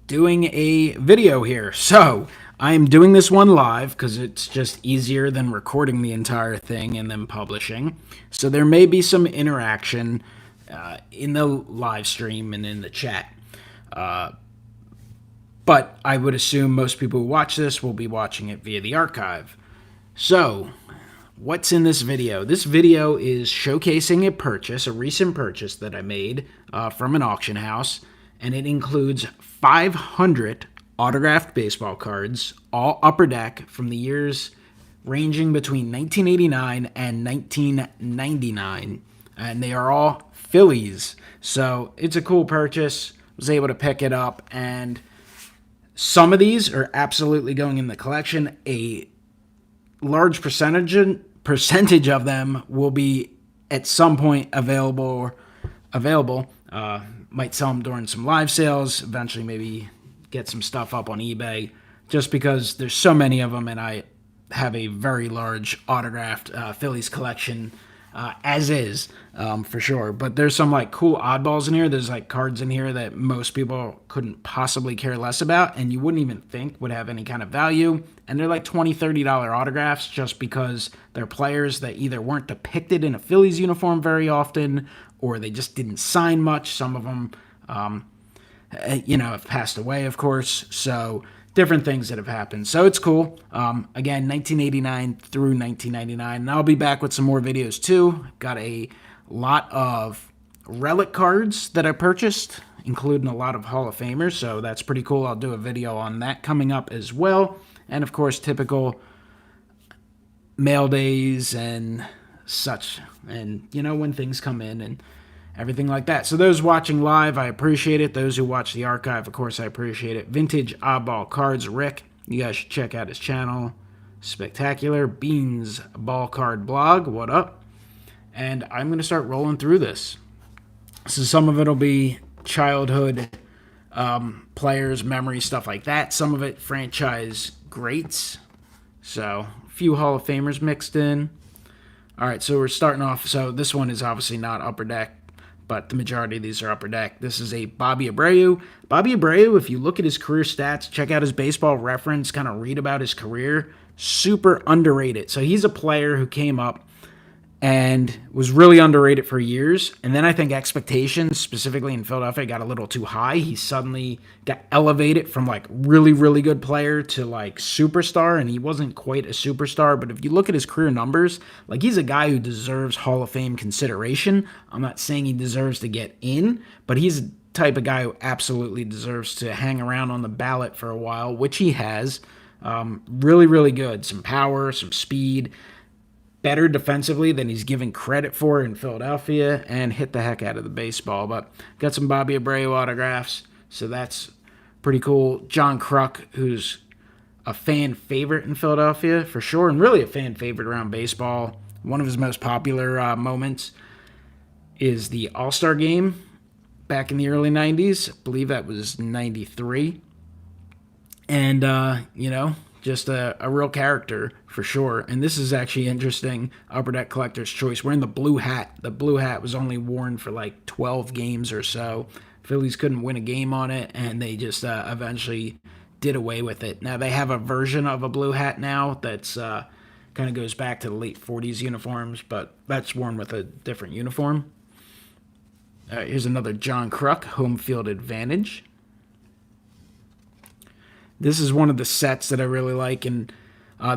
doing a video here. So I'm doing this one live because it's just easier than recording the entire thing and then publishing. So there may be some interaction in the live stream and in the chat. But I would assume most people who watch this will be watching it via the archive. So what's in this video? This video is showcasing a recent purchase that I made from an auction house, and it includes 500 autographed baseball cards, all upper deck from the years ranging between 1989 and 1999, and they are all Phillies. So it's a cool purchase. Was able to pick it up, and some of these are absolutely going in the collection. A large percentage of them will be at some point available. Might sell them during some live sales. Eventually, maybe get some stuff up on eBay. Just because there's so many of them, and I have a very large autographed Phillies collection as is, for sure. But there's some like cool oddballs in here. There's like cards in here that most people couldn't possibly care less about, and you wouldn't even think would have any kind of value. And they're like $20, $30 autographs just because they're players that either weren't depicted in a Phillies uniform very often, or they just didn't sign much. Some of them, have passed away, of course. So different things that have happened. So it's cool. Again, 1989 through 1999. And I'll be back with some more videos too. Got a lot of relic cards that I purchased, including a lot of Hall of Famers. So that's pretty cool. I'll do a video on that coming up as well. And of course, typical mail days and such. And, when things come in and everything like that. So those watching live, I appreciate it. Those who watch the archive, of course, I appreciate it. Vintage Oddball Cards, Rick. You guys should check out his channel. Spectacular. Beans Ball Card Blog. What up? And I'm going to start rolling through this. So some of it will be childhood players, memory, stuff like that. Some of it franchise greats. So a few Hall of Famers mixed in. All right, so we're starting off. So this one is obviously not upper deck, but the majority of these are upper deck. This is a Bobby Abreu. Bobby Abreu, if you look at his career stats, check out his baseball reference, kind of read about his career, super underrated. So he's a player who came up and was really underrated for years. And then I think expectations, specifically in Philadelphia, got a little too high. He suddenly got elevated from like really, really good player to like superstar, and he wasn't quite a superstar. But if you look at his career numbers, like he's a guy who deserves Hall of Fame consideration. I'm not saying he deserves to get in, but he's the type of guy who absolutely deserves to hang around on the ballot for a while, which he has. Really, really good. Some power, some speed. Better defensively than he's given credit for in Philadelphia, and hit the heck out of the baseball. But got some Bobby Abreu autographs, so that's pretty cool. John Kruk, who's a fan favorite in Philadelphia for sure, and really a fan favorite around baseball. One of his most popular moments is the All-Star game back in the early 90s. I believe that was 93. And, just a real character for sure. And this is actually interesting. Upper Deck Collector's Choice. Wearing the blue hat. The blue hat was only worn for like 12 games or so. Phillies couldn't win a game on it, and they just eventually did away with it. Now they have a version of a blue hat now that's kind of goes back to the late 40s uniforms, but that's worn with a different uniform. Here's another John Kruk, Home Field Advantage. This is one of the sets that I really like, and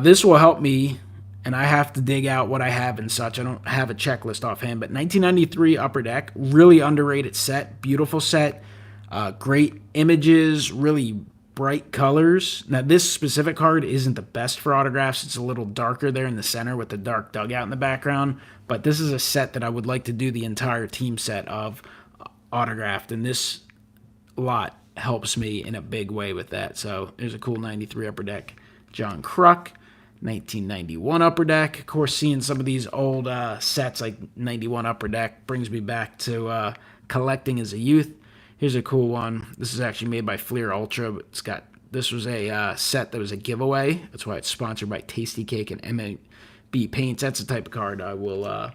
this will help me, and I have to dig out what I have and such. I don't have a checklist offhand, but 1993 Upper Deck, really underrated set, beautiful set, great images, really bright colors. Now, this specific card isn't the best for autographs. It's a little darker there in the center with the dark dugout in the background, but this is a set that I would like to do the entire team set of autographed, and this lot helps me in a big way with that. So there's a cool 93 Upper Deck John Kruk. 1991 Upper Deck. Of course, seeing some of these old sets like 91 Upper Deck brings me back to collecting as a youth. Here's a cool one. This is actually made by Fleer Ultra. This was a set that was a giveaway. That's why it's sponsored by Tasty Cake and MAB Paints. That's the type of card I will,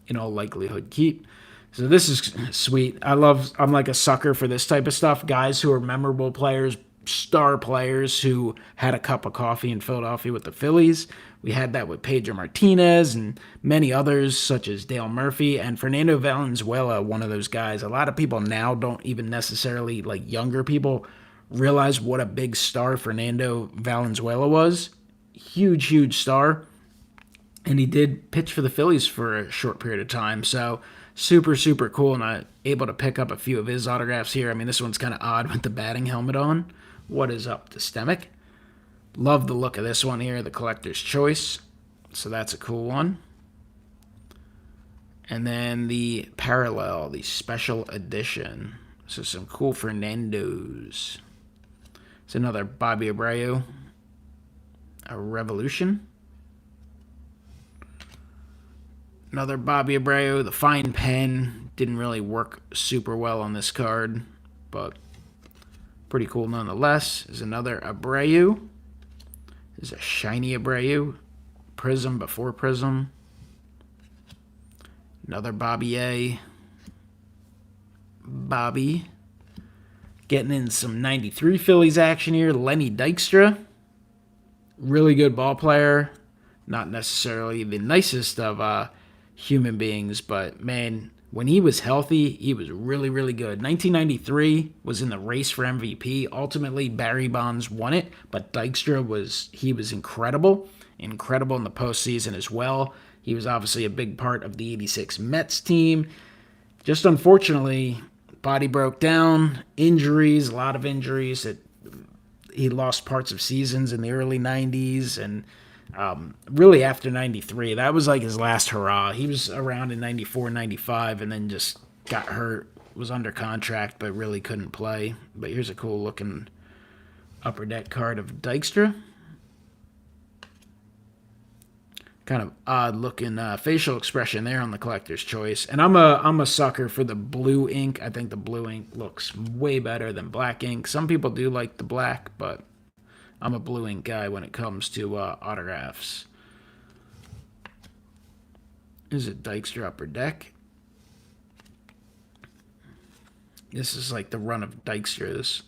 in all likelihood, keep. So this is sweet. I'm like a sucker for this type of stuff. Guys who are memorable players, star players who had a cup of coffee in Philadelphia with the Phillies. We had that with Pedro Martinez and many others, such as Dale Murphy and Fernando Valenzuela, one of those guys. A lot of people now don't even necessarily, like younger people, realize what a big star Fernando Valenzuela was. Huge, huge star. And he did pitch for the Phillies for a short period of time. So super, super cool. And I'm able to pick up a few of his autographs here. I mean, this one's kind of odd with the batting helmet on. What is up, the stomach? Love the look of this one here, the collector's choice. So that's a cool one. And then the parallel, the special edition. So some cool Fernandos. It's another Bobby Abreu. A Revolution. Another Bobby Abreu. The fine pen didn't really work super well on this card, but pretty cool nonetheless. Is another Abreu. Is a shiny Abreu. Prism before Prism. Another Bobby A. Bobby. Getting in some 93 Phillies action here. Lenny Dykstra. Really good ball player. Not necessarily the nicest of human beings, but man, when he was healthy, he was really, really good. 1993 was in the race for MVP. Ultimately, Barry Bonds won it, but Dykstra was incredible. Incredible in the postseason as well. He was obviously a big part of the 86 Mets team. Just unfortunately, body broke down, injuries, a lot of injuries. He lost parts of seasons in the early 90s and really after 93. That was like his last hurrah. He was around in 94, 95 and then just got hurt, was under contract, but really couldn't play. But here's a cool looking upper deck card of Dykstra. Kind of odd looking facial expression there on the collector's choice. And I'm a sucker for the blue ink. I think the blue ink looks way better than black ink. Some people do like the black, but I'm a blue ink guy when it comes to autographs. Is it Dykstra upper deck? This is like the run of Dykstra's.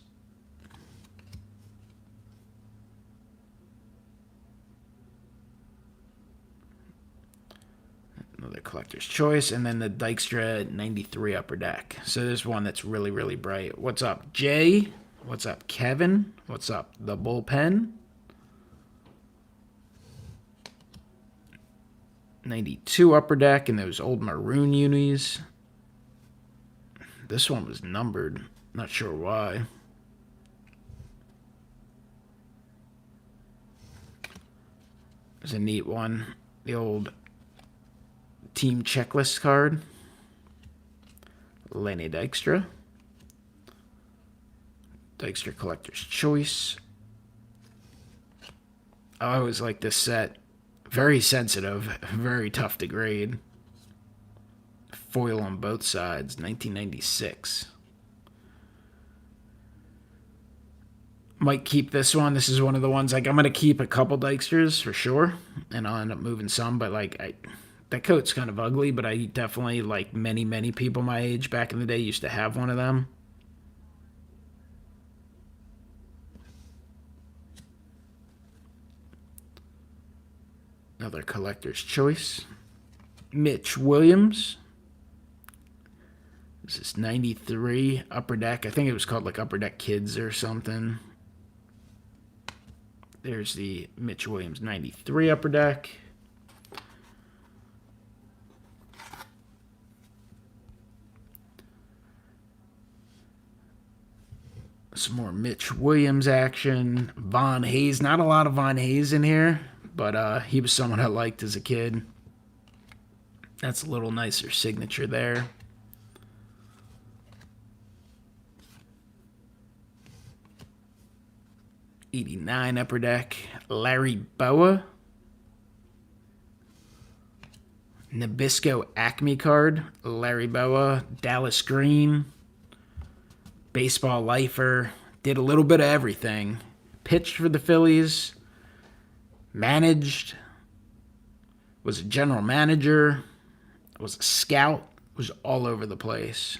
Another collector's choice, and then the Dykstra 93 upper deck. So there's one that's really, really bright. What's up, Jay? What's up, Kevin? What's up, the bullpen? 92 upper deck, and those old maroon unis. This one was numbered. Not sure why. It's a neat one. The old team checklist card. Lenny Dykstra. Dykstra collector's choice. I always like this set. Very sensitive, very tough to grade. Foil on both sides, 1996. Might keep this one. This is one of the ones, like, I'm going to keep a couple Dykstras for sure, and I'll end up moving some, but, like, that coat's kind of ugly, but I definitely, like many, many people my age back in the day, used to have one of them. Another collector's choice. Mitch Williams. This is 93 upper deck. I think it was called like Upper Deck Kids or something. There's the Mitch Williams 93 upper deck. Some more Mitch Williams action. Von Hayes. Not a lot of Von Hayes in here, but he was someone I liked as a kid. That's a little nicer signature there. '89 upper deck. Larry Boa. Nabisco Acme card. Larry Boa. Dallas Green. Baseball lifer. Did a little bit of everything. Pitched for the Phillies. Managed. Was a general manager. Was a scout. Was all over the place.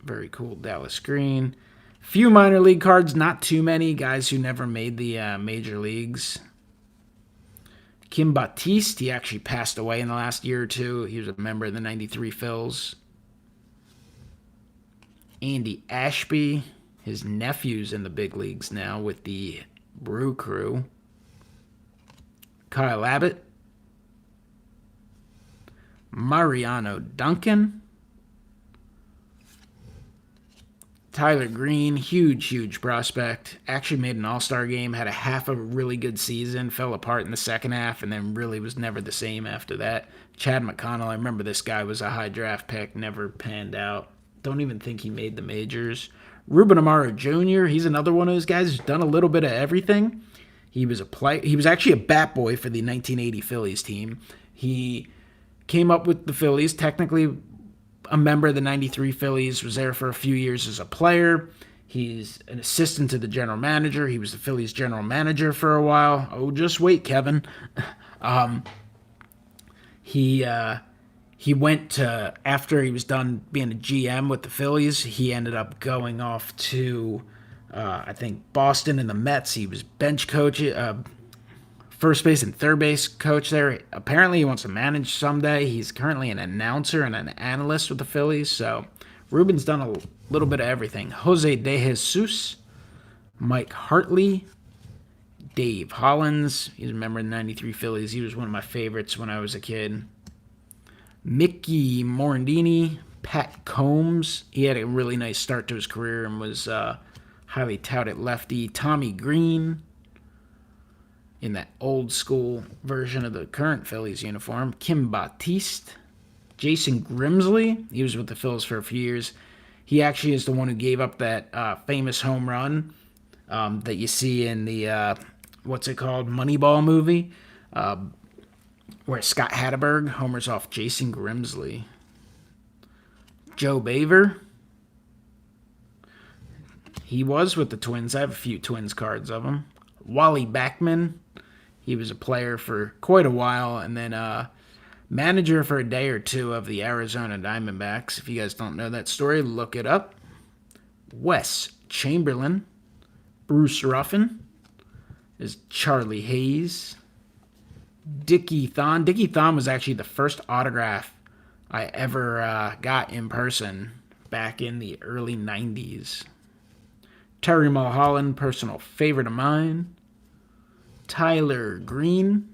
Very cool Dallas Green. Few minor league cards, not too many. Guys who never made the major leagues. Kim Batiste, he actually passed away in the last year or two. He was a member of the 93 Phils. Andy Ashby, his nephew's in the big leagues now with the Brew Crew. Kyle Abbott. Mariano Duncan. Tyler Green, huge prospect. Actually made an all-star game, had a half a really good season, fell apart in the second half, and then really was never the same after that. Chad McConnell, I remember this guy was a high draft pick, never panned out. Don't even think he made the majors. Ruben Amaro Jr., he's another one of those guys who's done a little bit of everything. He was actually a bat boy for the 1980 Phillies team. He came up with the Phillies, technically a member of the 93 Phillies, was there for a few years as a player. He's an assistant to the general manager. He was the Phillies general manager for a while. Oh, just wait, Kevin. He went to, after he was done being a GM with the Phillies, he ended up going off to, I think, Boston and the Mets. He was bench coach, first base and third base coach there. Apparently he wants to manage someday. He's currently an announcer and an analyst with the Phillies. So Ruben's done a little bit of everything. Jose De Jesus, Mike Hartley, Dave Hollins. He's a member of the 93 Phillies. He was one of my favorites when I was a kid. Mickey Morandini, Pat Combs. He had a really nice start to his career and was highly touted lefty. Tommy Green, in that old school version of the current Phillies uniform. Kim Batiste. Jason Grimsley. He was with the Phillies for a few years. He actually is the one who gave up that famous home run that you see in the, what's it called, Moneyball movie, where Scott Hatteberg homers off Jason Grimsley. Joe Baver. He was with the Twins. I have a few Twins cards of him. Wally Backman. He was a player for quite a while, and then manager for a day or two of the Arizona Diamondbacks. If you guys don't know that story, look it up. Wes Chamberlain. Bruce Ruffin. Is Charlie Hayes. Dickie Thon. Dickie Thon was actually the first autograph I ever got in person back in the early 90s. Terry Mulholland, personal favorite of mine. Tyler Green.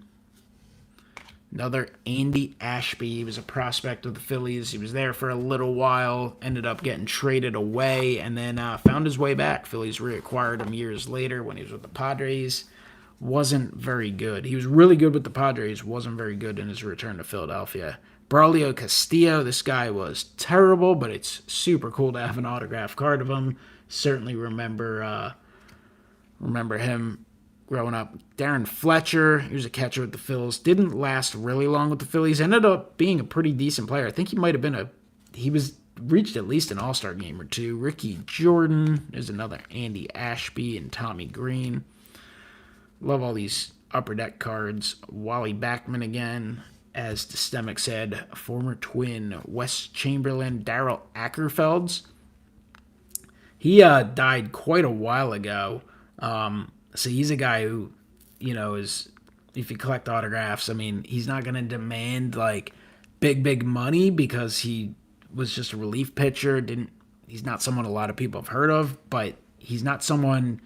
Another Andy Ashby. He was a prospect of the Phillies. He was there for a little while, ended up getting traded away, and then found his way back. Phillies reacquired him years later when he was with the Padres. Wasn't very good. He was really good with the Padres. Wasn't very good in his return to Philadelphia. Braulio Castillo. This guy was terrible, but it's super cool to have an autograph card of him. Certainly remember him growing up. Darren Fletcher, he was a catcher with the Phils. Didn't last really long with the Phillies. Ended up being a pretty decent player. I think he might have been reached at least an all-star game or two. Ricky Jordan. There's another Andy Ashby and Tommy Green. Love all these Upper Deck cards. Wally Backman again. As Destemic said, former Twin Wes Chamberlain, Darryl Ackerfelds. He died quite a while ago. So he's a guy who, is, if you collect autographs, I mean, he's not going to demand like big money because he was just a relief pitcher. He's not someone a lot of people have heard of, but he's not someone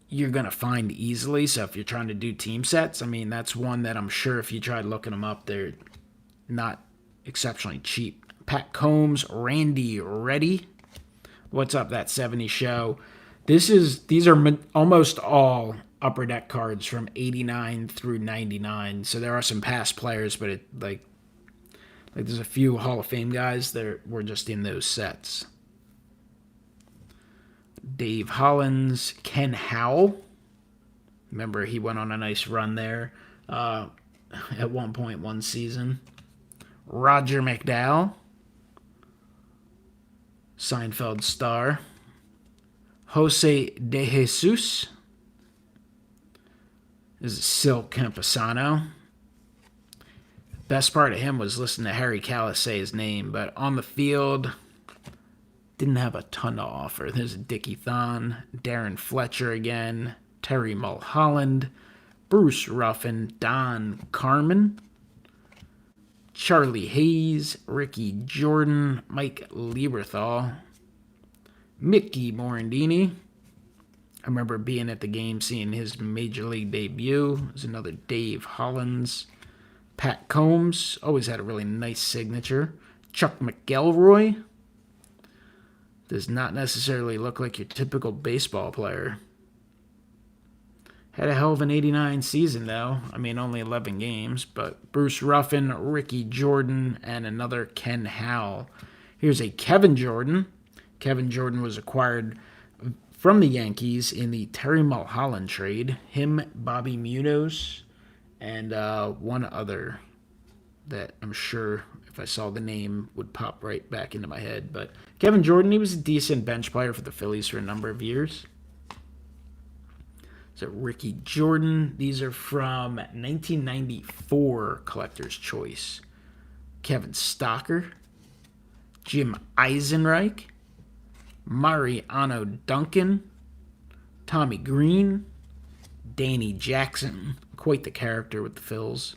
you're going to find easily. So if you're trying to do team sets, I mean, that's one that I'm sure if you tried looking them up, they're not exceptionally cheap. Pat Combs, Randy Reddy. What's up, that 70 show? These are almost all Upper Deck cards from 89 through 99. So there are some past players, but like there's a few Hall of Fame guys that were just in those sets. Dave Hollins, Ken Howell. Remember, he went on a nice run there at one point one season. Roger McDowell, Seinfeld star. Jose De Jesus. This is Sil Campusano. Best part of him was listening to Harry Kalas say his name, but on the field, didn't have a ton to offer. There's Dickie Thon, Darren Fletcher again, Terry Mulholland, Bruce Ruffin, Don Carmen, Charlie Hayes, Ricky Jordan, Mike Lieberthal, Mickey Morandini. I remember being at the game, seeing his major league debut. There's another Dave Hollins. Pat Combs, always had a really nice signature. Chuck McElroy. Does not necessarily look like your typical baseball player. Had a hell of an 89 season, though. I mean, only 11 games. But Bruce Ruffin, Ricky Jordan, and another Ken Howell. Here's a Kevin Jordan. Kevin Jordan was acquired from the Yankees in the Terry Mulholland trade. Him, Bobby Munoz, and one other that I'm sure if I saw the name would pop right back into my head. But Kevin Jordan, he was a decent bench player for the Phillies for a number of years. So Ricky Jordan, these are from 1994 Collector's Choice. Kevin Stocker, Jim Eisenreich, Mariano Duncan, Tommy Green, Danny Jackson, quite the character with the Phils.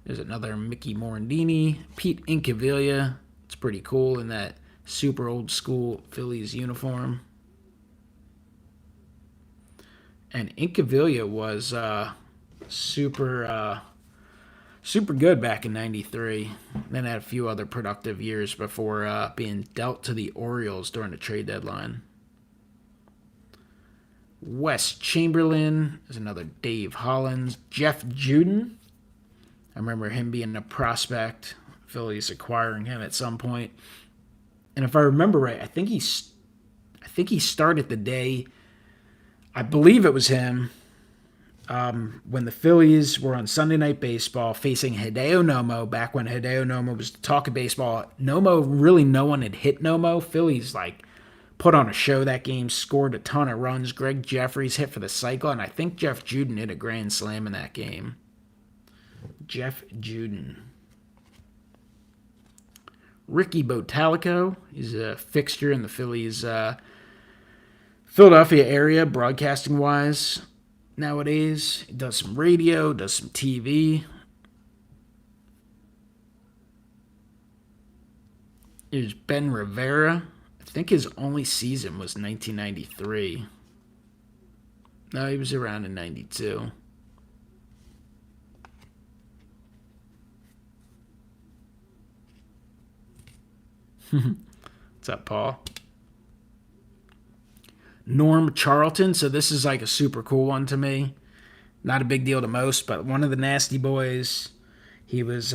There's another Mickey Morandini, Pete Incaviglia. It's pretty cool in that super old school Phillies uniform. And Incaviglia was super good back in '93. Then had a few other productive years before being dealt to the Orioles during the trade deadline. Wes Chamberlain is another Dave Hollins. Jeff Juden. I remember him being a prospect. Phillies acquiring him at some point. And if I remember right, I think he started the day. I believe it was him. When the Phillies were on Sunday Night Baseball facing Hideo Nomo, back when Hideo Nomo was the talk of baseball. Nomo, really no one had hit Nomo. Phillies put on a show that game, scored a ton of runs. Greg Jeffries hit for the cycle, and I think Jeff Juden hit a grand slam in that game. Jeff Juden. Ricky Botalico, he's a fixture in the Phillies Philadelphia area, broadcasting-wise. Nowadays, he does some radio, does some TV. Here's Ben Rivera. I think his only season was 1993. No, he was around in 92. What's up, Paul? Norm Charlton. So this is a super cool one to me. Not a big deal to most, but one of the Nasty Boys. He was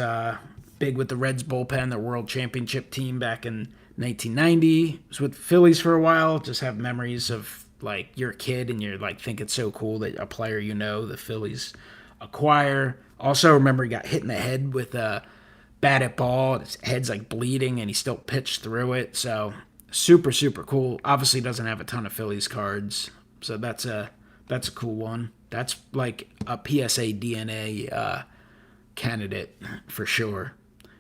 big with the Reds bullpen, their World Championship team back in 1990. Was with the Phillies for a while. Just have memories of you're a kid and you're think it's so cool that a player the Phillies acquire. Also remember he got hit in the head with a bat at ball. His head's bleeding and he still pitched through it. So super, super cool. Obviously doesn't have a ton of Phillies cards. So that's a cool one. That's a PSA DNA candidate for sure.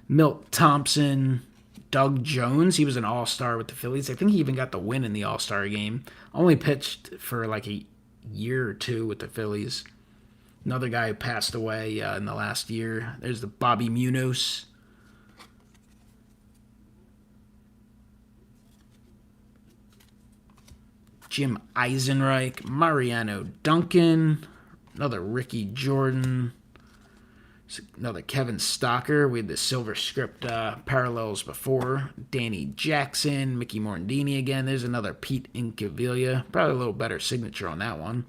Milt Thompson, Doug Jones. He was an all-star with the Phillies. I think he even got the win in the all-star game. Only pitched for a year or two with the Phillies. Another guy who passed away in the last year. There's the Bobby Munoz. Jim Eisenreich, Mariano Duncan, another Ricky Jordan, another Kevin Stocker. We had the silver script parallels before. Danny Jackson, Mickey Morandini again. There's another Pete Incaviglia. Probably a little better signature on that one.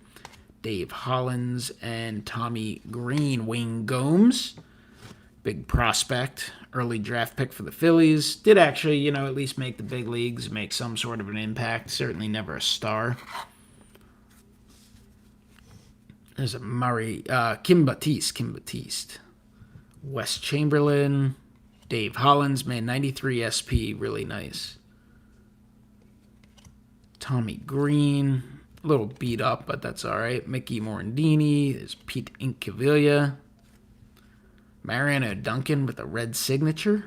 Dave Hollins and Tommy Green. Wayne Gomes, big prospect, early draft pick for the Phillies. Did actually, at least make the big leagues, make some sort of an impact. Certainly never a star. There's a Kim Batiste. Wes Chamberlain. Dave Hollins, man, 93 SP, really nice. Tommy Green, a little beat up, but that's all right. Mickey Morandini. There's Pete Incaviglia. Mariano Duncan with a red signature.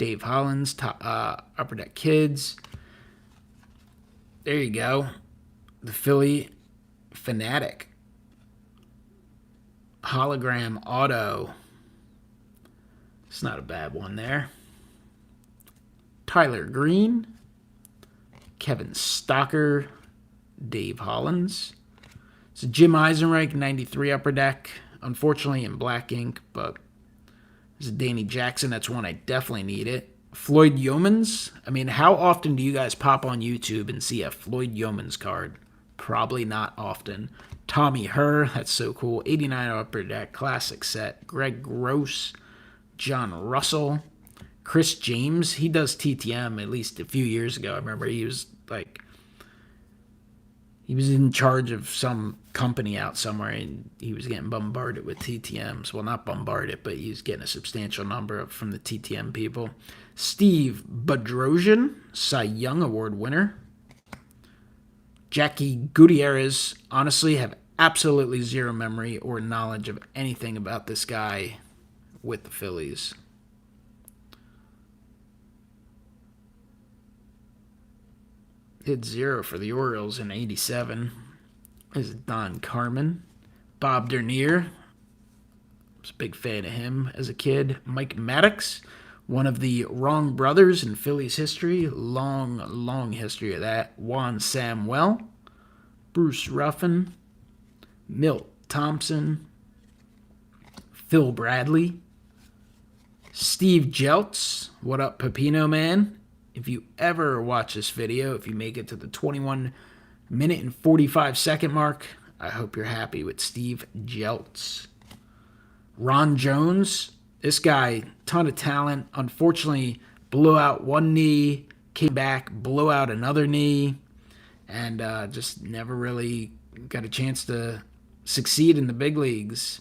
Dave Hollins, Upper Deck Kids. There you go. The Philly Fanatic. Hologram auto. It's not a bad one there. Tyler Green. Kevin Stocker. Dave Hollins. It's a Jim Eisenreich 93 Upper Deck. Unfortunately in black ink, but it's a Danny Jackson. That's one I definitely need it. Floyd Yeomans. I mean, how often do you guys pop on YouTube and see a Floyd Yeomans card? Probably not often. Tommy Herr. That's so cool. 89 Upper Deck. Classic set. Greg Gross. John Russell. Chris James. He does TTM at least a few years ago. I remember he was in charge of some company out somewhere, and he was getting bombarded with TTMs. Well, not bombarded, but he was getting a substantial number from the TTM people. Steve Bedrosian, Cy Young Award winner. Jackie Gutierrez. Honestly, have absolutely zero memory or knowledge of anything about this guy with the Phillies. Hit 0 for the Orioles in 87. This is Don Carmen. Bob Dernier. I was a big fan of him as a kid. Mike Maddox, one of the wrong brothers in Phillies history. Long history of that. Juan Samuel. Bruce Ruffin. Milt Thompson. Phil Bradley. Steve Jeltz. What up, Pepino Man? If you ever watch this video, if you make it to the 21-minute and 45-second mark, I hope you're happy with Steve Jeltz. Ron Jones, this guy, ton of talent. Unfortunately, blew out one knee, came back, blew out another knee, and just never really got a chance to succeed in the big leagues.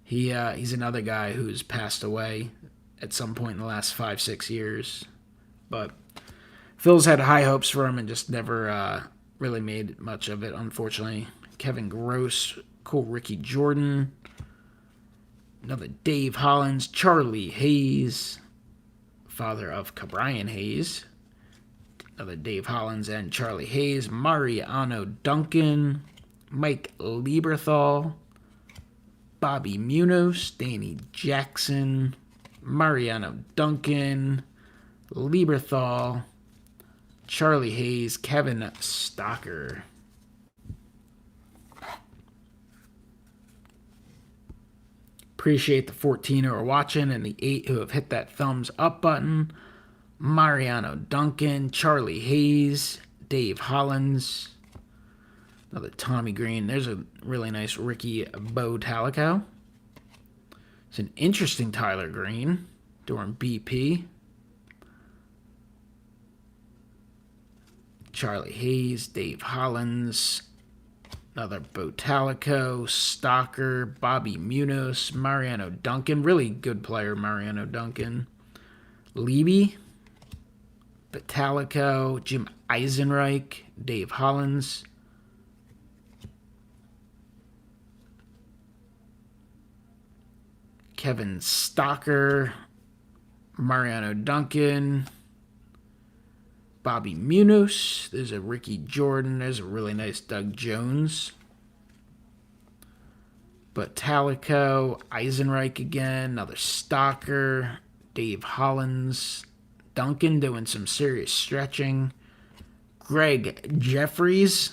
He's another guy who's passed away at some point in the last 5-6 years. But Phil's had high hopes for him and just never really made much of it, unfortunately. Kevin Gross, cool Ricky Jordan. Another Dave Hollins, Charlie Hayes, father of Cabrian Hayes. Another Dave Hollins and Charlie Hayes. Mariano Duncan, Mike Lieberthal, Bobby Munoz, Danny Jackson, Mariano Duncan, Lieberthal, Charlie Hayes, Kevin Stocker. Appreciate the 14 who are watching and the 8 who have hit that thumbs up button. Mariano Duncan, Charlie Hayes, Dave Hollins, another Tommy Green. There's a really nice Ricky Botalico. It's an interesting Tyler Green during BP. Charlie Hayes, Dave Hollins, another Botalico, Stocker, Bobby Munoz, Mariano Duncan. Really good player, Mariano Duncan. Levy, Botalico, Jim Eisenreich, Dave Hollins. Kevin Stocker, Mariano Duncan, Bobby Munoz. There's a Ricky Jordan. There's a really nice Doug Jones. Botalico, Eisenreich again, another Stocker, Dave Hollins, Duncan doing some serious stretching. Greg Jeffries,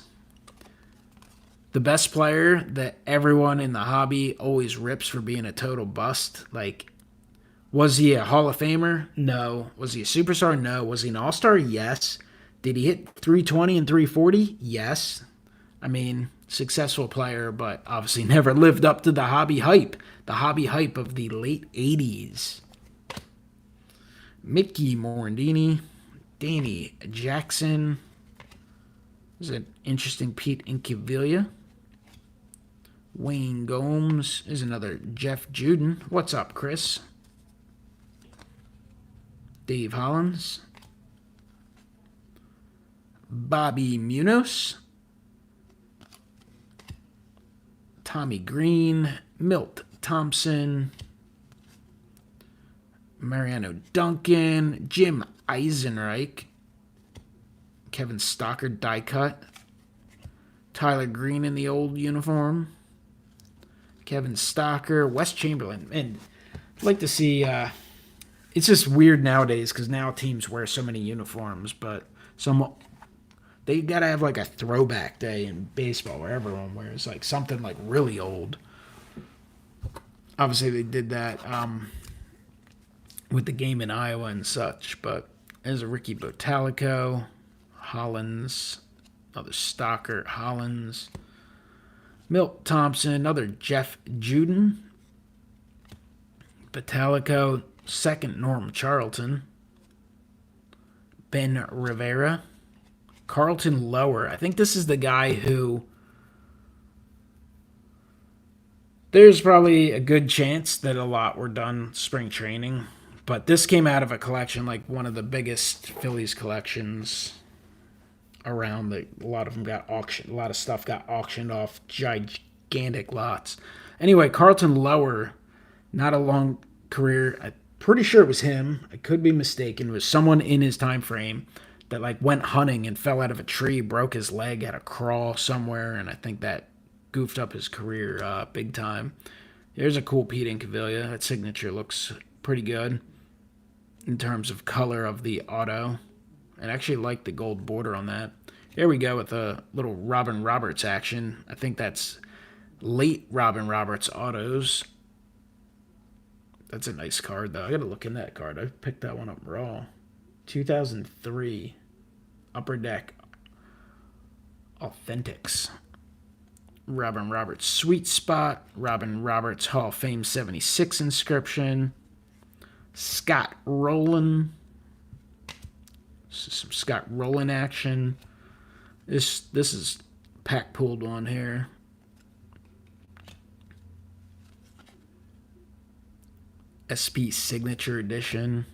the best player that everyone in the hobby always rips for being a total bust. Like, was he a Hall of Famer? No. Was he a superstar? No. Was he an all-star? Yes. Did he hit 320 and 340? Yes. I mean, successful player, but obviously never lived up to the hobby hype. The hobby hype of the late 80s. Mickey Morandini, Danny Jackson. There's an interesting Pete Incaviglia. Wayne Gomes. There's another Jeff Juden. What's up, Chris? Dave Hollins. Bobby Munoz. Tommy Green. Milt Thompson. Mariano Duncan, Jim Eisenreich, Kevin Stocker die cut, Tyler Green in the old uniform, Kevin Stocker, Wes Chamberlain. And I'd like to see. It's just weird nowadays because now teams wear so many uniforms, but some they gotta have like a throwback day in baseball where everyone wears like something like really old. Obviously, they did that with the game in Iowa and such, but there's a Ricky Botalico, Hollins, another Stocker, Hollins, Milt Thompson, another Jeff Juden, Botalico, second Norm Charlton, Ben Rivera, Carlton Lower. I think this is the guy who there's probably a good chance that a lot were done spring training, but this came out of a collection like one of the biggest Phillies collections around. A lot of them got auctioned. A lot of stuff got auctioned off gigantic lots. Anyway, Carlton Lower, not a long career. I'm pretty sure it was him. I could be mistaken. It was someone in his time frame that like went hunting and fell out of a tree, broke his leg, had a crawl somewhere, and I think that goofed up his career big time. There's a cool Pete Incaviglia. That signature looks pretty good in terms of color of the auto. I actually like the gold border on that. Here we go with a little Robin Roberts action. I think that's late Robin Roberts autos. That's a nice card, though. I got to look in that card. I picked that one up raw. 2003 Upper Deck Authentics. Robin Roberts Sweet Spot. Robin Roberts Hall of Fame 76 inscription. Scott Rowland. This is some Scott Rowland action. This is pack pooled one here. SP Signature Edition.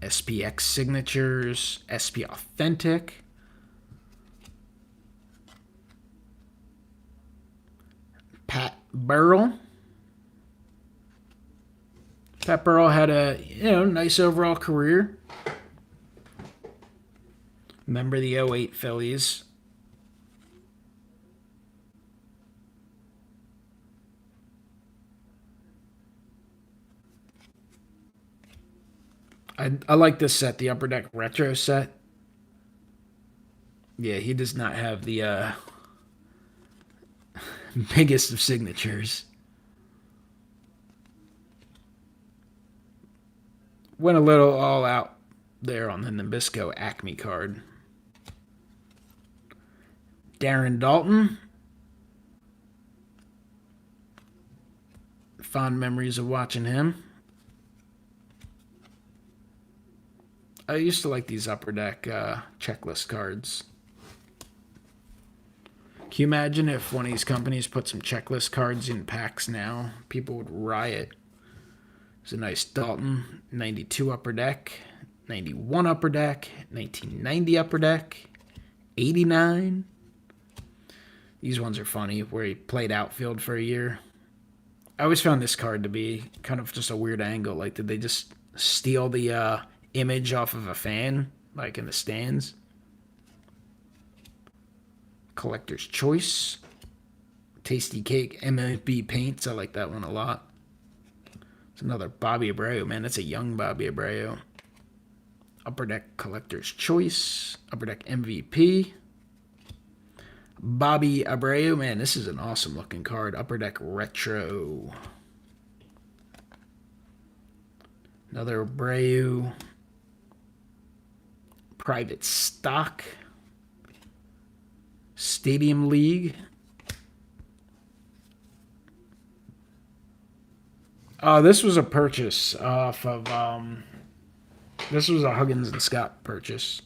SPX Signatures. SP Authentic. Pat Burrell. Pat Burrell had a nice overall career. Remember the 08 Phillies. I like this set, the Upper Deck Retro set. Yeah, he does not have the biggest of signatures. Went a little all out there on the Nabisco Acme card. Darren Dalton. Fond memories of watching him. I used to like these Upper Deck checklist cards. Can you imagine if one of these companies put some checklist cards in packs now? People would riot. It's a nice Dalton, 92 Upper Deck, 91 Upper Deck, 1990 Upper Deck, 89. These ones are funny, where he played outfield for a year. I always found this card to be kind of just a weird angle. Like, did they just steal the image off of a fan, like in the stands? Collector's Choice. Tasty Cake MLB Paints. I like that one a lot. It's another Bobby Abreu. Man, that's a young Bobby Abreu. Upper Deck Collector's Choice. Upper Deck MVP. Bobby Abreu. Man, this is an awesome looking card. Upper Deck Retro. Another Abreu. Private Stock. Stadium League. This was a purchase off of, this was a Huggins and Scott purchase.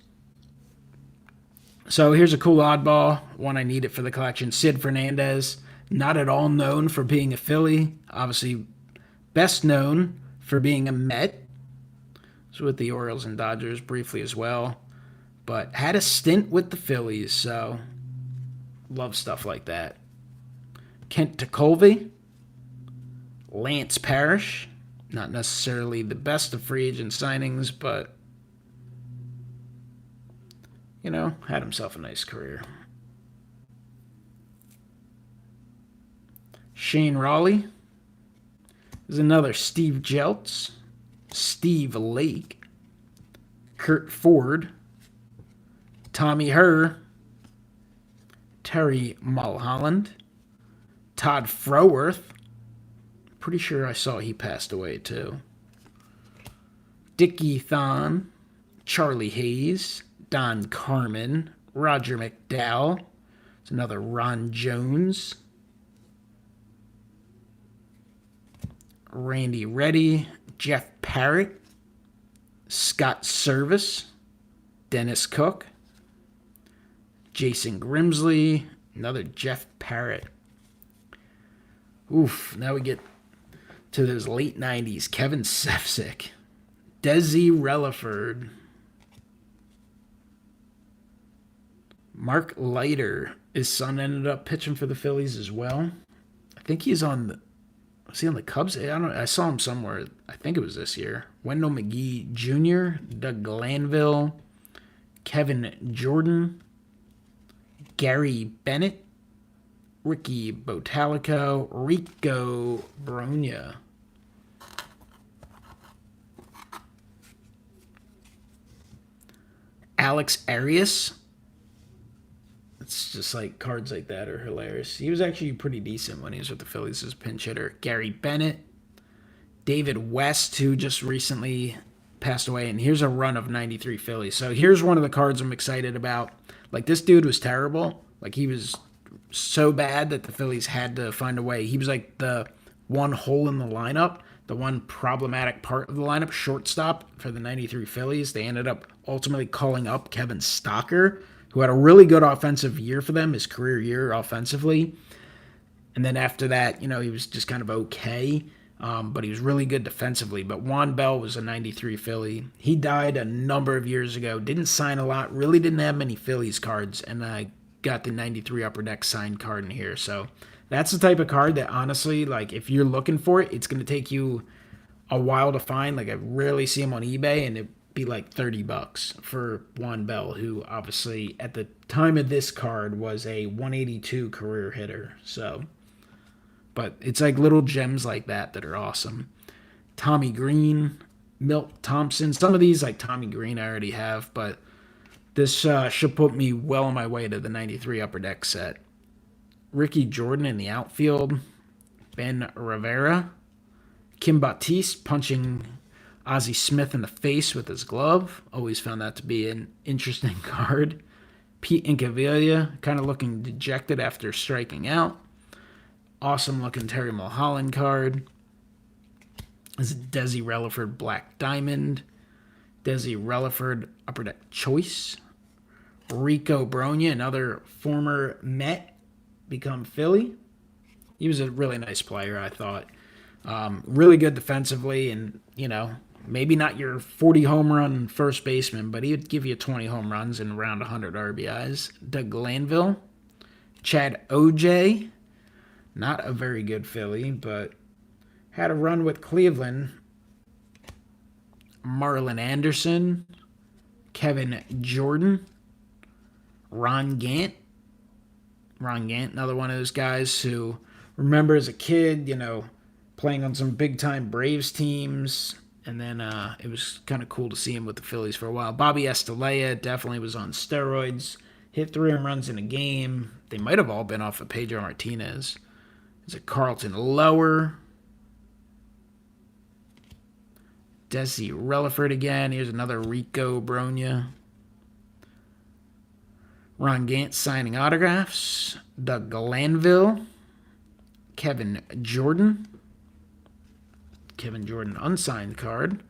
So here's a cool oddball, one I needed for the collection. Sid Fernandez, not at all known for being a Philly. Obviously, best known for being a Met. Was with the Orioles and Dodgers briefly as well. But had a stint with the Phillies, so love stuff like that. Kent Tekulve. Lance Parrish, Not necessarily the best of free agent signings, but, you know, had himself a nice career. Shane Raleigh is another Steve Jeltz, Steve Lake, Kurt Ford, Tommy Herr, Terry Mulholland, Todd Froworth. Pretty sure I saw he passed away too. Dickie Thon, Charlie Hayes, Don Carmen, Roger McDowell. It's another Ron Jones. Randy Reddy, Jeff Parrott, Scott Service, Dennis Cook, Jason Grimsley, another Jeff Parrott. Oof, now we get to those late 90s. Kevin Sefcik, Desi Relaford, Mark Leiter. His son ended up pitching for the Phillies as well. I think he's on the... Was he on the Cubs? I don't know. I saw him somewhere. I think it was this year. Wendell McGee Jr., Doug Glanville, Kevin Jordan, Gary Bennett, Ricky Botalico, Rico Bronya. Alex Arias. It's just like cards like that are hilarious. He was actually pretty decent when he was with the Phillies as pinch hitter. Gary Bennett, David West, who just recently passed away. And here's a run of 93 Phillies. So here's one of the cards I'm excited about. Like, this dude was terrible. Like, he was so bad that the Phillies had to find a way. He was like the one hole in the lineup, the one problematic part of the lineup, shortstop for the 93 Phillies. They ended up ultimately calling up Kevin Stocker, who had a really good offensive year for them, his career year offensively. And then after that, you know, he was just kind of okay, but he was really good defensively. But Juan Bell was a 93 Philly. He died a number of years ago, didn't sign a lot, really didn't have many Phillies cards, and I got the 93 Upper Deck signed card in here. So that's the type of card that, honestly, like, if you're looking for it, it's going to take you a while to find. Like, I rarely see him on eBay, and it'd be like $30 for Juan Bell, who obviously at the time of this card was a 182 career hitter. So, but it's like little gems like that that are awesome. Tommy Green, Milt Thompson. Some of these, like Tommy Green, I already have, but this should put me well on my way to the 93 Upper Deck set. Ricky Jordan in the outfield. Ben Rivera. Kim Batiste punching Ozzie Smith in the face with his glove. Always found that to be an interesting card. Pete Incaviglia, kind of looking dejected after striking out. Awesome looking Terry Mulholland card. This is Desi Relaford Black Diamond. Desi Relaford Upper Deck Choice. Rico Bronya, another former Met, become Philly. He was a really nice player, I thought. Really good defensively, and, you know, maybe not your 40 home run first baseman, but he would give you 20 home runs and around 100 RBIs. Doug Glanville. Chad OJ. Not a very good Philly, but had a run with Cleveland. Marlon Anderson. Kevin Jordan. Ron Gant. Ron Gant, another one of those guys who remember as a kid, you know, playing on some big-time Braves teams, and then it was kind of cool to see him with the Phillies for a while. Bobby Estalella definitely was on steroids. Hit 3 home runs in a game. They might have all been off of Pedro Martinez. There's a Carlton Lower. Desi Relaford again. Here's another Rico Bronya. Ron Gant signing autographs. Doug Glanville. Kevin Jordan. Kevin Jordan unsigned card.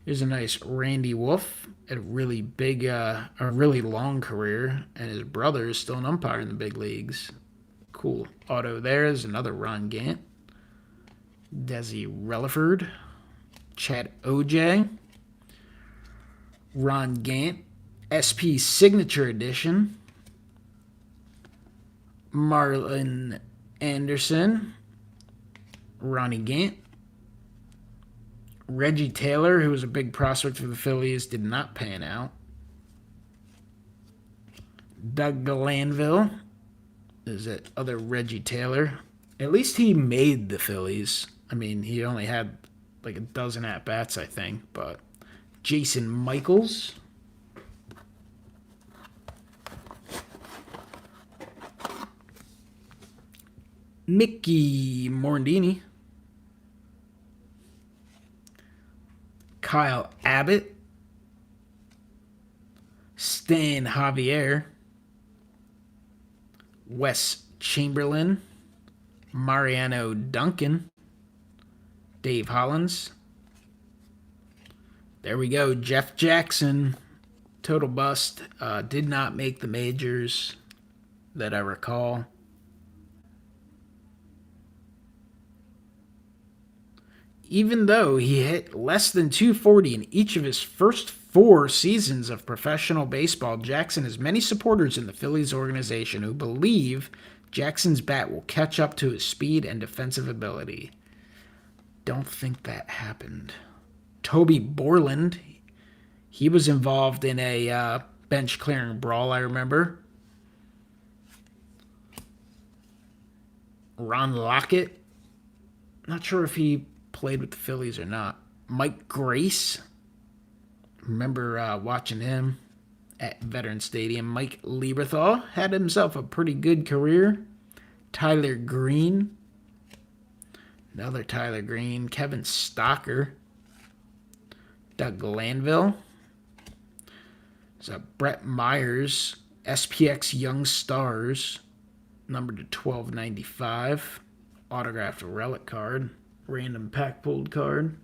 Here's a nice Randy Wolf. Had a really big, a really long career, and his brother is still an umpire in the big leagues. Cool auto there. Is another Ron Gant. Desi Relaford. Chad OJ. Ron Gant. SP Signature Edition. Marlon Anderson. Ronnie Gant. Reggie Taylor, who was a big prospect for the Phillies, did not pan out. Doug Glanville is that other Reggie Taylor. At least he made the Phillies. I mean, he only had like a dozen at-bats, I think. But Jason Michaels. Mickey Morandini. Kyle Abbott. Stan Javier. Wes Chamberlain. Mariano Duncan. Dave Hollins. There we go. Jeff Jackson. Total bust. Did not make the majors that I recall. Even though he hit less than 240 in each of his first 4 seasons of professional baseball, Jackson has many supporters in the Phillies organization who believe Jackson's bat will catch up to his speed and defensive ability. Don't think that happened. Toby Borland, he was involved in a bench clearing brawl, I remember. Ron Lockett, not sure if he played with the Phillies or not. Mike Grace, remember watching him at Veterans Stadium. Mike Lieberthal had himself a pretty good career. Tyler Green, another Tyler Green. Kevin Stocker. Doug Glanville. There's a Brett Myers, SPX Young Stars, numbered to 1295. Autographed relic card. Random pack pulled card.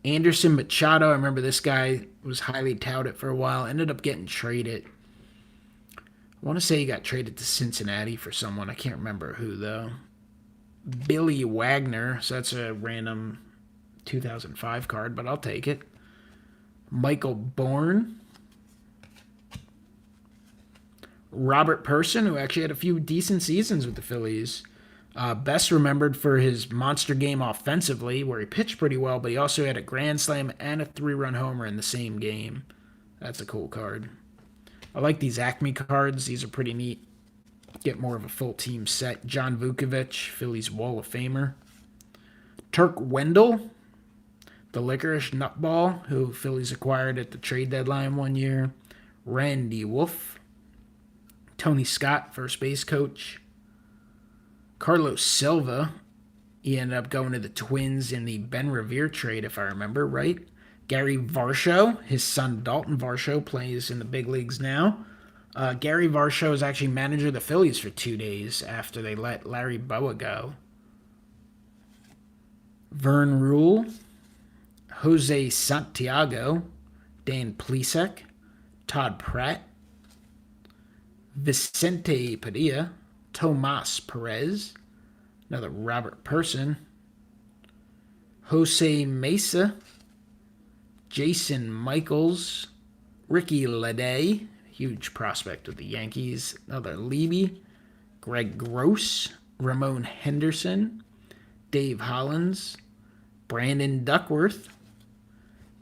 Anderson Machado, I remember this guy was highly touted for a while. Ended up getting traded. I want to say he got traded to Cincinnati for someone. I can't remember who, though. Billy Wagner, so that's a random 2005 card, but I'll take it. Michael Bourne. Robert Person, who actually had a few decent seasons with the Phillies. Best remembered for his monster game offensively, where he pitched pretty well, but he also had a grand slam and a 3-run homer in the same game. That's a cool card. I like these Acme cards. These are pretty neat. Get more of a full team set. John Vukovich, Phillies Wall of Famer. Turk Wendell, the licorice nutball, who Phillies acquired at the trade deadline one year. Randy Wolf. Tony Scott, first base coach. Carlos Silva, he ended up going to the Twins in the Ben Revere trade, if I remember right. Gary Varsho, his son Dalton Varsho, plays in the big leagues now. Gary Varsho is actually manager of the Phillies for 2 days after they let Larry Boa go. Vern Rule, Jose Santiago, Dan Plesac, Todd Pratt, Vicente Padilla, Tomas Perez, another Robert Person, Jose Mesa, Jason Michaels, Ricky Ledee, huge prospect with the Yankees, another Levy, Greg Gross, Ramon Henderson, Dave Hollins, Brandon Duckworth,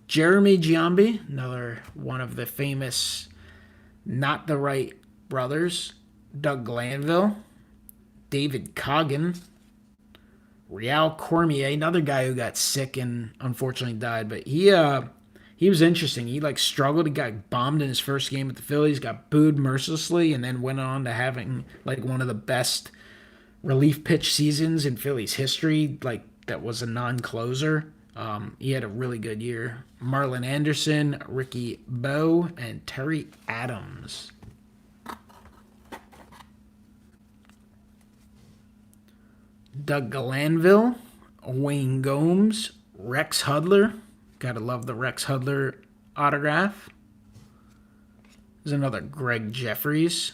Jeremy Giambi, another one of the famous Not the Right brothers, Doug Glanville, David Coggin, Real Cormier, another guy who got sick and unfortunately died, but he was interesting. He struggled. He got bombed in his first game with the Phillies, got booed mercilessly, and then went on to having one of the best relief pitch seasons in Phillies history. That was a non-closer. He had a really good year. Marlon Anderson, Ricky Bowe, and Terry Adams. Doug Glanville, Wayne Gomes, Rex Hudler. Gotta love the Rex Hudler autograph. There's another Greg Jeffries,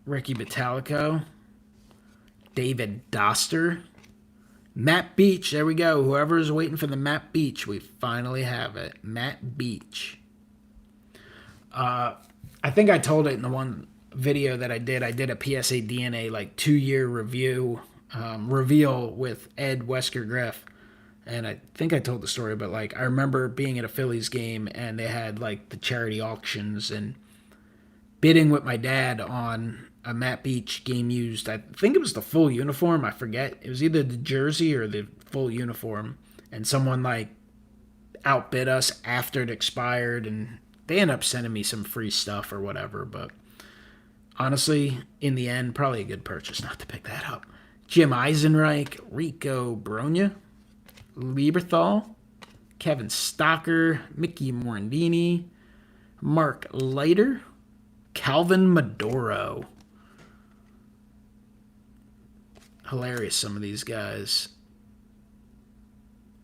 Ricky Batalico, David Doster, Matt Beach. There we go. Whoever's waiting for the Matt Beach, we finally have it. Matt Beach. I think I told it in the one video that I did. I did a PSA DNA 2-year review. Reveal with Ed Wesker Griff. and I think I told the story, but like I remember being at a Phillies game and they had like the charity auctions and bidding with my dad on a Matt Beach game used. I think it was the full uniform. I forget. It was either the jersey or the full uniform, and someone like outbid us after it expired, and they ended up sending me some free stuff or whatever. But honestly, in the end, probably a good purchase not to pick that up. Jim Eisenreich, Rico Bronya, Lieberthal, Kevin Stocker, Mickey Morandini, Mark Leiter, Calvin Maduro. Hilarious, some of these guys.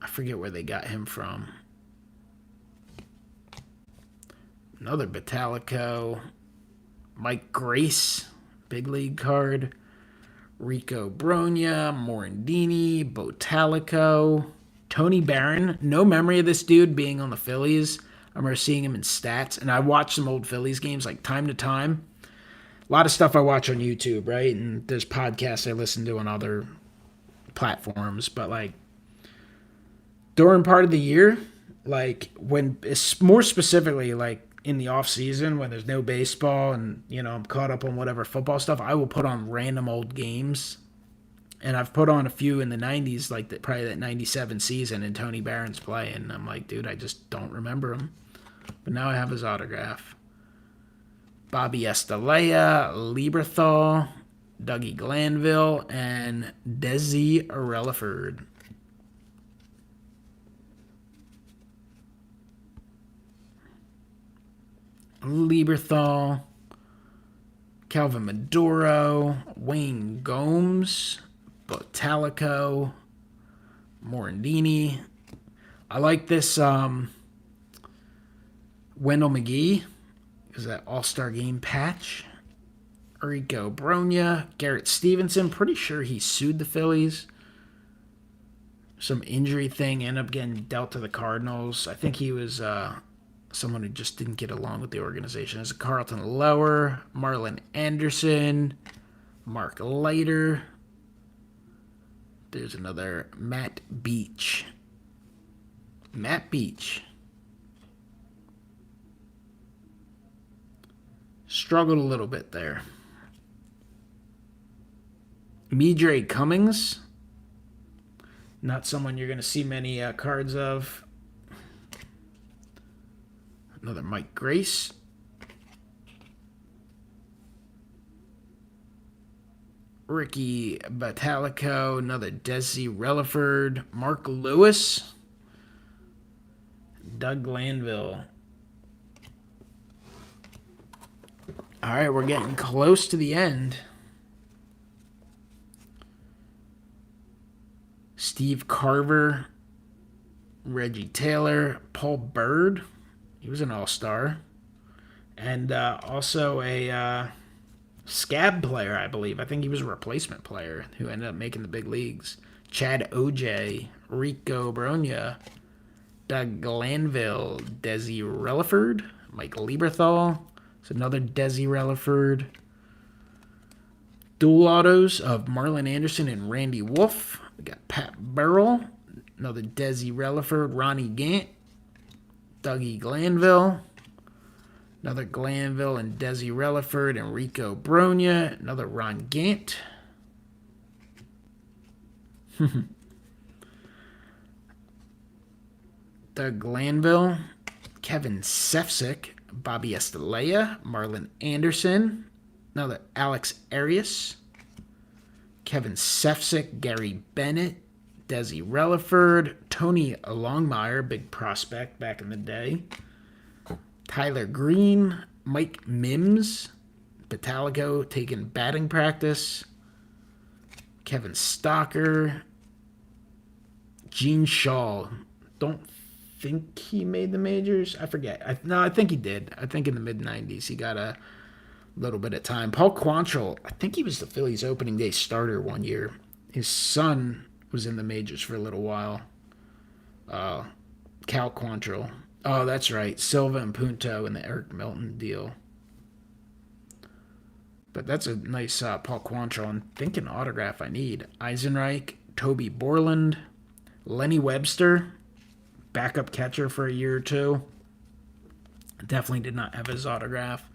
I forget where they got him from. Another Batalico. Mike Grace, big league card. Rico Bronya, Morandini, Botalico, Tony Barron. No memory of this dude being on the Phillies. I remember seeing him in stats, and I watched some old Phillies games like time to time. A lot of stuff I watch on YouTube, right? And there's podcasts I listen to on other platforms, but like during part of the year, like when it's more specifically like in the off season when there's no baseball and I'm caught up on whatever football stuff, I will put on random old games. And I've put on a few in the 90s, like probably that 97 season, and Tony Barron's playing. And I'm like, dude, I just don't remember him. But now I have his autograph. Bobby Estalella, Lieberthal, Dougie Glanville, and Desi Relaford. Lieberthal, Calvin Maduro, Wayne Gomes, Botalico, Morandini. I like this Wendell McGee. Is that All-Star Game patch? Rico Bronya, Garrett Stevenson. Pretty sure he sued the Phillies. Some injury thing, ended up getting dealt to the Cardinals. I think he was someone who just didn't get along with the organization. There's a Carlton Lower, Marlon Anderson, Mark Leiter. There's another Matt Beach. Matt Beach. Struggled a little bit there. Midre Cummings. Not someone you're going to see many cards of. Another Mike Grace. Ricky Batalico. Another Desi Relaford. Mark Lewis. Doug Glanville. All right, we're getting close to the end. Steve Carver. Reggie Taylor. Paul Bird. He was an all-star. And also a scab player, I believe. I think he was a replacement player who ended up making the big leagues. Chad OJ, Rico Bronya, Doug Glanville, Desi Relaford, Mike Lieberthal. It's another Desi Relaford. Dual autos of Marlon Anderson and Randy Wolf. We got Pat Burrell, another Desi Relaford, Ronnie Gant, Dougie Glanville, another Glanville and Desi Relaford and Rico Bronya, another Ron Gant. Doug Glanville, Kevin Sefcik, Bobby Estalella, Marlon Anderson, another Alex Arias, Kevin Sefcik, Gary Bennett, Desi Relaford, Tony Longmire, big prospect back in the day, Tyler Green, Mike Mims, Batalico taking batting practice, Kevin Stocker, Gene Shaw. Don't think he made the majors. I forget. I think he did. I think in the mid-90s he got a little bit of time. Paul Quantrill, I think he was the Phillies opening day starter one year. His son was in the majors for a little while. Cal Quantrill. Oh, that's right. Silva and Punto in the Eric Milton deal. But that's a nice Paul Quantrill. I'm thinking autograph I need. Eisenreich, Toby Borland, Lenny Webster, backup catcher for a year or two. Definitely did not have his autograph.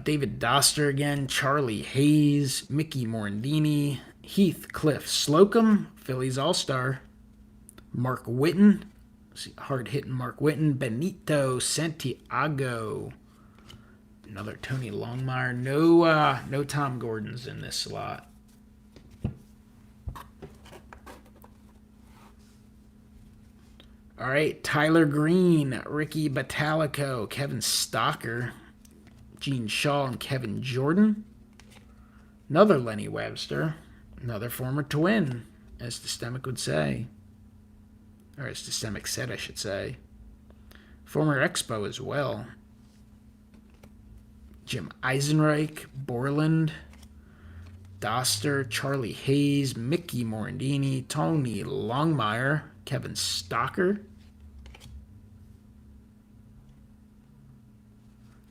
David Dykstra again, Charlie Hayes, Mickey Morandini, Heathcliff Slocum, Phillies All-Star, Mark Whitten, hard-hitting Mark Whitten, Benito Santiago, another Tony Longmire. No Tom Gordon's in this slot. All right, Tyler Green, Ricky Batalico, Kevin Stocker, Gene Shaw, and Kevin Jordan. Another Lenny Webster, another former Twin, as Dystemic would say. Or as Dystemic said, I should say. Former Expo as well. Jim Eisenreich, Borland, Doster, Charlie Hayes, Mickey Morandini, Tony Longmire, Kevin Stocker,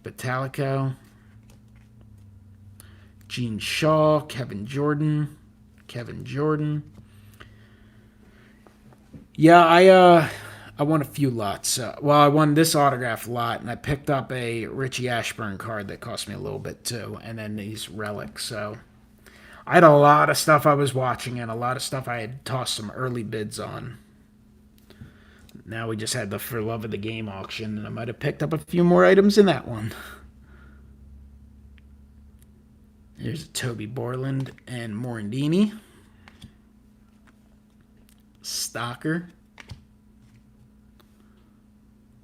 Batalico, Gene Shaw, Kevin Jordan. Yeah, I won a few lots. Well, I won this autograph lot, and I picked up a Richie Ashburn card that cost me a little bit too, and then these relics. So I had a lot of stuff I was watching, and a lot of stuff I had tossed some early bids on. Now we just had the For Love of the Game auction, and I might have picked up a few more items in that one. Here's a Toby Borland and Morandini. Stocker.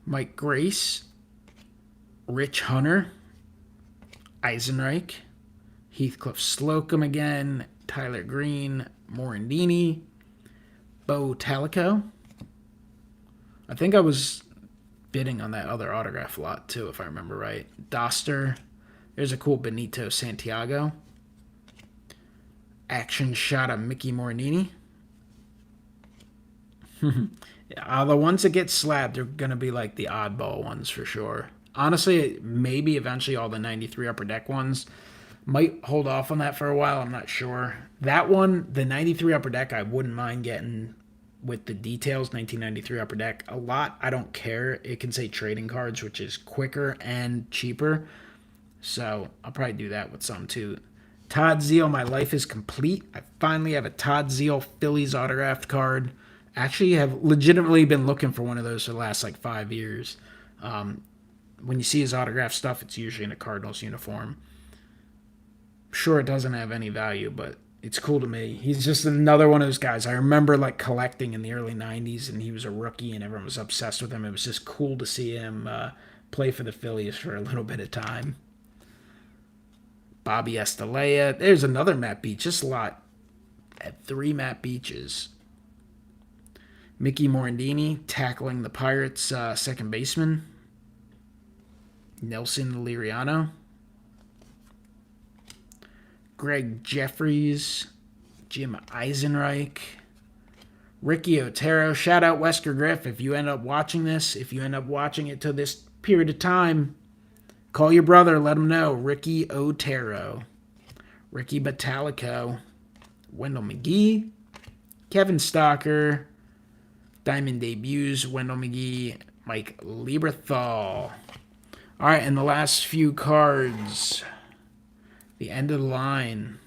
Mike Grace. Rich Hunter. Eisenreich. Heathcliff Slocum again. Tyler Green. Morandini. Bo Talico. I think I was bidding on that other autograph lot too, if I remember right. Doster. There's a cool Benito Santiago. Action shot of Mickey Morandini. The ones that get slabbed are going to be like the oddball ones for sure. Honestly, maybe eventually all the 93 Upper Deck ones. Might hold off on that for a while. I'm not sure. That one, the 93 Upper Deck, I wouldn't mind getting with the details, 1993 Upper Deck. A lot, I don't care. It can say trading cards, which is quicker and cheaper. So I'll probably do that with some too. Todd Zeal, My Life is Complete. I finally have a Todd Zeal Phillies autographed card. Actually, have legitimately been looking for one of those for the last like 5 years. When you see his autographed stuff, it's usually in a Cardinals uniform. Sure, it doesn't have any value, but it's cool to me. He's just another one of those guys. I remember like collecting in the early 90s, and he was a rookie, and everyone was obsessed with him. It was just cool to see him play for the Phillies for a little bit of time. Bobby Estalella. There's another Matt Beach. Just a lot. At 3 Matt Beaches. Mickey Morandini tackling the Pirates second baseman. Nelson Liriano. Greg Jeffries. Jim Eisenreich. Ricky Otero. Shout out Wesker Griff. If you end up watching this, if you end up watching it to this period of time, call your brother, let him know. Ricky Otero. Ricky Batalico. Wendell McGee. Kevin Stocker. Diamond debuts. Wendell McGee. Mike Lieberthal. All right, and the last few cards. The end of the line.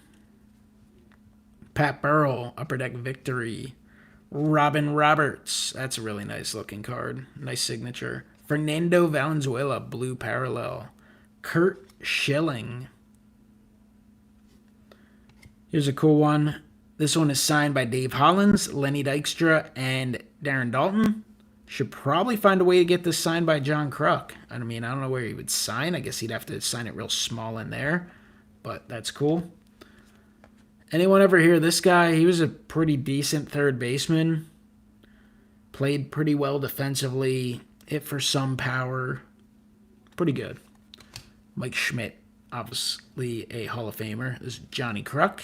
Pat Burrell. Upper Deck Victory. Robin Roberts. That's a really nice looking card. Nice signature. Fernando Valenzuela, Blue Parallel. Kurt Schilling. Here's a cool one. This one is signed by Dave Hollins, Lenny Dykstra, and Darren Dalton. Should probably find a way to get this signed by John Kruk. I mean, I don't know where he would sign. I guess he'd have to sign it real small in there. But that's cool. Anyone ever hear this guy? He was a pretty decent third baseman. Played pretty well defensively. Hit for some power. Pretty good. Mike Schmidt, obviously a Hall of Famer. This is Johnny Kruk.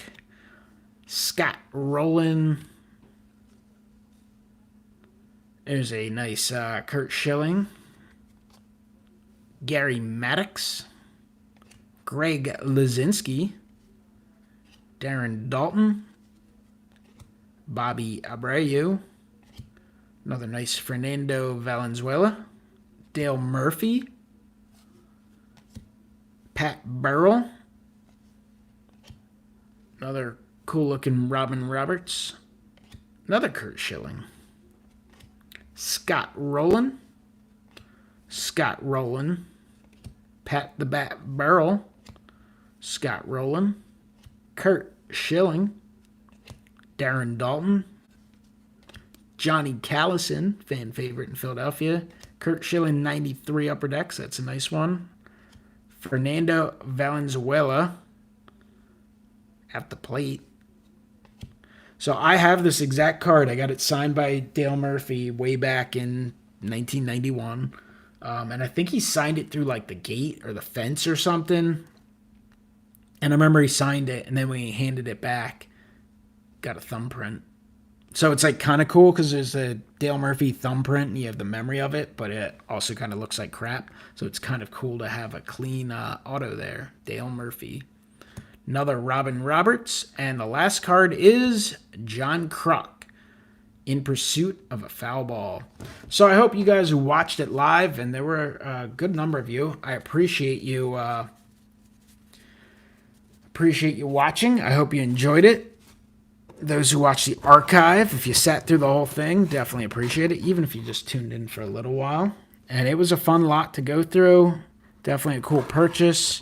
Scott Rowland. There's a nice Kurt Schilling. Gary Maddox. Greg Luzinski. Darren Dalton. Bobby Abreu. Another nice Fernando Valenzuela. Dale Murphy. Pat Burrell. Another cool-looking Robin Roberts. Another Curt Schilling. Scott Rowland. Scott Rowland. Pat the Bat Burrell. Scott Rowland. Curt Schilling. Darren Dalton. Johnny Callison, fan favorite in Philadelphia. Curt Schilling, 93 Upper Decks. That's a nice one. Fernando Valenzuela at the plate. So I have this exact card. I got it signed by Dale Murphy way back in 1991. And I think he signed it through like the gate or the fence or something. And I remember he signed it, and then when he handed it back, got a thumbprint. So it's like kind of cool because there's a Dale Murphy thumbprint and you have the memory of it, but it also kind of looks like crap. So it's kind of cool to have a clean auto there. Dale Murphy. Another Robin Roberts. And the last card is John Kruk, In Pursuit of a Foul Ball. So I hope you guys who watched it live, and there were a good number of you. I appreciate you watching. I hope you enjoyed it. Those who watched the archive, if you sat through the whole thing, definitely appreciate it, even if you just tuned in for a little while. And it was a fun lot to go through. Definitely a cool purchase.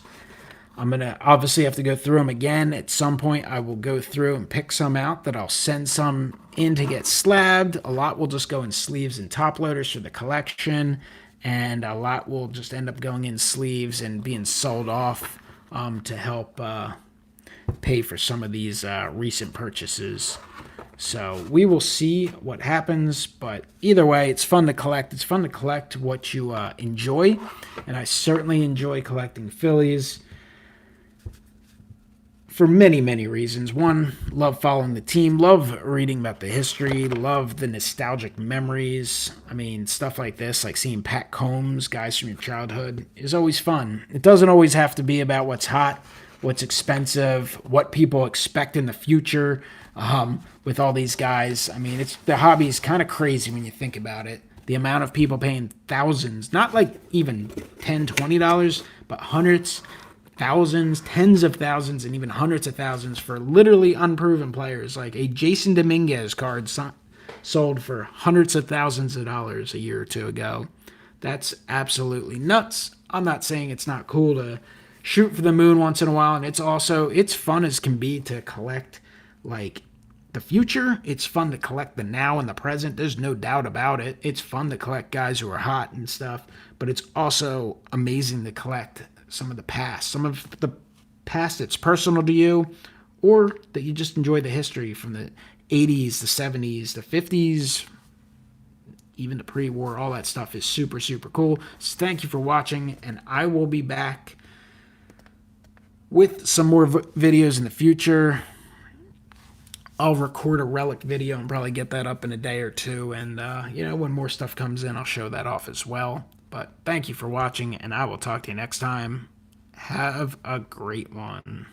I'm going to obviously have to go through them again. At some point, I will go through and pick some out that I'll send some in to get slabbed. A lot will just go in sleeves and top loaders for the collection. And a lot will just end up going in sleeves and being sold off to help pay for some of these recent purchases. So we will see what happens, but either way, it's fun to collect. It's fun to collect what you enjoy, and I certainly enjoy collecting Phillies for many, many reasons. One, love following the team, love reading about the history, love the nostalgic memories. I mean, stuff like this, like seeing Pat Combs, guys from your childhood, is always fun. It doesn't always have to be about what's hot, what's expensive, what people expect in the future with all these guys. I mean, the hobby is kind of crazy when you think about it. The amount of people paying thousands, not like even $10, $20, but hundreds, thousands, tens of thousands, and even hundreds of thousands for literally unproven players. Like a Jason Dominguez card sold for hundreds of thousands of dollars a year or two ago. That's absolutely nuts. I'm not saying it's not cool to shoot for the moon once in a while, and it's fun as can be to collect like the future. It's fun to collect the now and the present. There's no doubt about it. It's fun to collect guys who are hot and stuff, but it's also amazing to collect some of the past that's personal to you, or that you just enjoy the history from the 80s, the 70s, the 50s, even the pre-war. All that stuff is super, super cool. So thank you for watching, and I will be back with some more videos in the future. I'll record a relic video and probably get that up in a day or two. And, when more stuff comes in, I'll show that off as well. But thank you for watching, and I will talk to you next time. Have a great one.